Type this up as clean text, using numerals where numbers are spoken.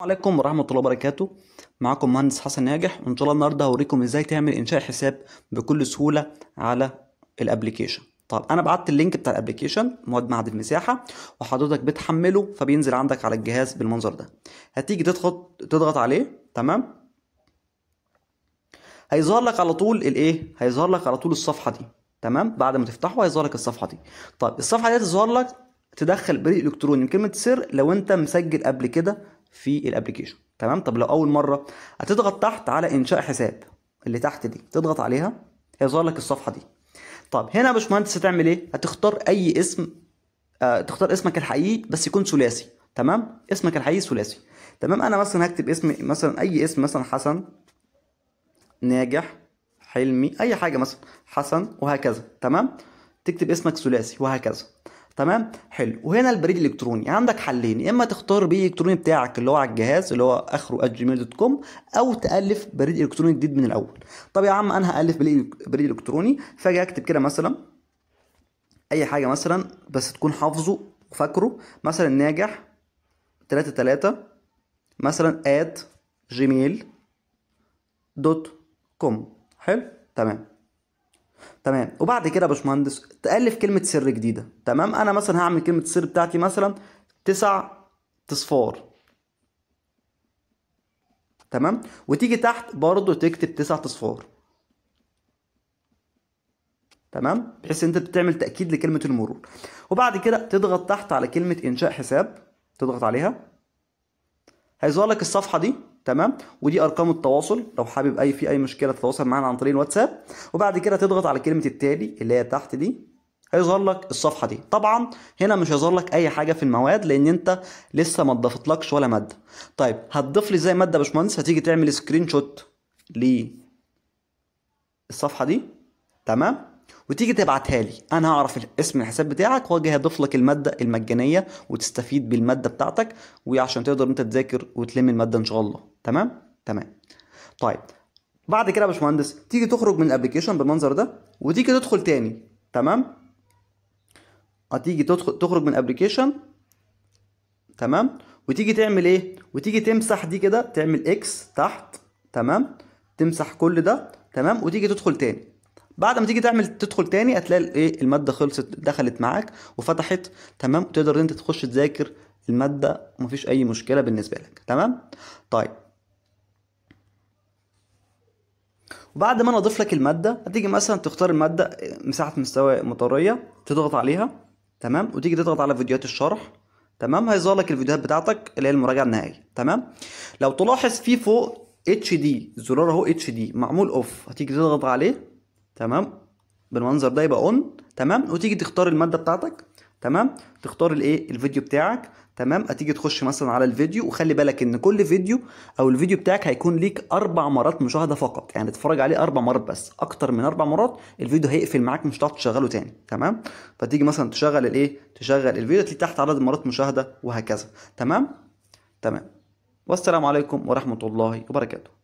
عليكم ورحمة الله وبركاته. معكم مهندس حسن ناجح، وإن شاء الله النهاردة هوريكم إزاي تعمل إنشاء حساب بكل سهولة على الأبليكيشن. طب أنا بعت اللينك بتاع الأبليكيشن مواد معهد المساحة، وحضرتك بتحمله فبينزل عندك على الجهاز بالمنظر ده. هتيجي تضغط عليه، تمام. هيظهر لك على طول هيظهر لك على طول الصفحة دي، تمام. بعد ما تفتحه هيظهر لك الصفحة دي. طب الصفحة دي هتظهر لك تدخل بريد إلكتروني كلمة سر لو أنت مسجل قبل كده في الابليكيشن، تمام. طب لو اول مره هتضغط تحت على انشاء حساب اللي تحت دي، تضغط عليها هيظهر لك الصفحه دي. طب هنا يا باشمهندس هتعمل ايه؟ هتختار اي اسم، تختار اسمك الحقيقي بس يكون ثلاثي، تمام. اسمك الحقيقي ثلاثي، تمام. انا مثلا هكتب اسمي، مثلا اي اسم، مثلا حسن ناجح حلمي، اي حاجه، مثلا حسن وهكذا، تمام. تكتب اسمك ثلاثي وهكذا، تمام. حلو. وهنا البريد الالكتروني عندك حلين، يا اما تختار البريد الالكتروني بتاعك اللي هو على الجهاز اللي هو اخره @gmail.com، او تالف بريد الكتروني جديد من الاول. طب يا عم انا هالف بريد الكتروني، فاجي اكتب كده مثلا اي حاجه، مثلا بس تكون حافظه وفاكره، مثلا ناجح 33 مثلا @gmail.com. حلو، تمام. تمام. وبعد كده يا باشمهندس تألف كلمة سر جديدة، تمام. أنا مثلا هعمل كلمة السر بتاعتي مثلا 9 اصفار، تمام. وتيجي تحت برضو تكتب 9 اصفار، تمام، بحيث انت بتعمل تأكيد لكلمة المرور. وبعد كده تضغط تحت على كلمة إنشاء حساب، تضغط عليها هيظهر لك الصفحة دي، تمام. ودي أرقام التواصل لو حابب في أي مشكلة تتواصل معانا عن طريق الواتساب. وبعد كده تضغط على كلمة التالي اللي هي تحت دي، هيظهر لك الصفحة دي. طبعا هنا مش هيظهر لك أي حاجة في المواد لأن أنت لسه ما اتضافتلكش ولا مادة. طيب هتضيف لي زي مادة يا باشمهندس، هتيجي تعمل سكرين شوت للصفحة دي، تمام، وتيجي تبعتها لي. انا هعرف اسم الحساب بتاعك واجي هضيف لك الماده المجانيه وتستفيد بالماده بتاعتك، وعشان تقدر انت تذاكر وتلم الماده ان شاء الله، تمام. تمام. طيب بعد كده يا باشمهندس تيجي تخرج من الابلكيشن بالمنظر ده وتيجي تدخل تاني، تمام. هتيجي تخرج من الابلكيشن، تمام، وتيجي تعمل ايه؟ وتيجي تمسح دي كده، تعمل اكس تحت، تمام، تمسح كل ده، تمام، وتيجي تدخل تاني. بعد ما تيجي تدخل تاني هتلاقي الماده خلصت، دخلت معاك وفتحت، تمام، وتقدر انت تخش تذاكر الماده ومفيش اي مشكله بالنسبه لك، تمام. طيب وبعد ما انا اضيف لك الماده هتيجي مثلا تختار الماده مساحه مستوى مطريه، تضغط عليها، تمام، وتيجي تضغط على فيديوهات الشرح، تمام. هيظهر لك الفيديوهات بتاعتك اللي هي المراجعه النهائيه، تمام. لو تلاحظ في فوق اتش دي زرار اهو، اتش دي معمول اوف، هتيجي تضغط عليه، تمام، بالمنظر ده يبقى اون، تمام. وتيجي تختار الماده بتاعتك، تمام، تختار الفيديو بتاعك، تمام. هتيجي تخش مثلا على الفيديو، وخلي بالك ان كل فيديو او الفيديو بتاعك هيكون ليك 4 مرات مشاهده فقط، يعني تتفرج عليه 4 مرات بس. اكتر من 4 مرات الفيديو هيقفل معاك، مش هتعرف تشغله تاني، تمام. فتيجي مثلا تشغل الفيديو، تلاقي تحت عدد مرات مشاهده وهكذا، تمام. تمام. والسلام عليكم ورحمه الله وبركاته.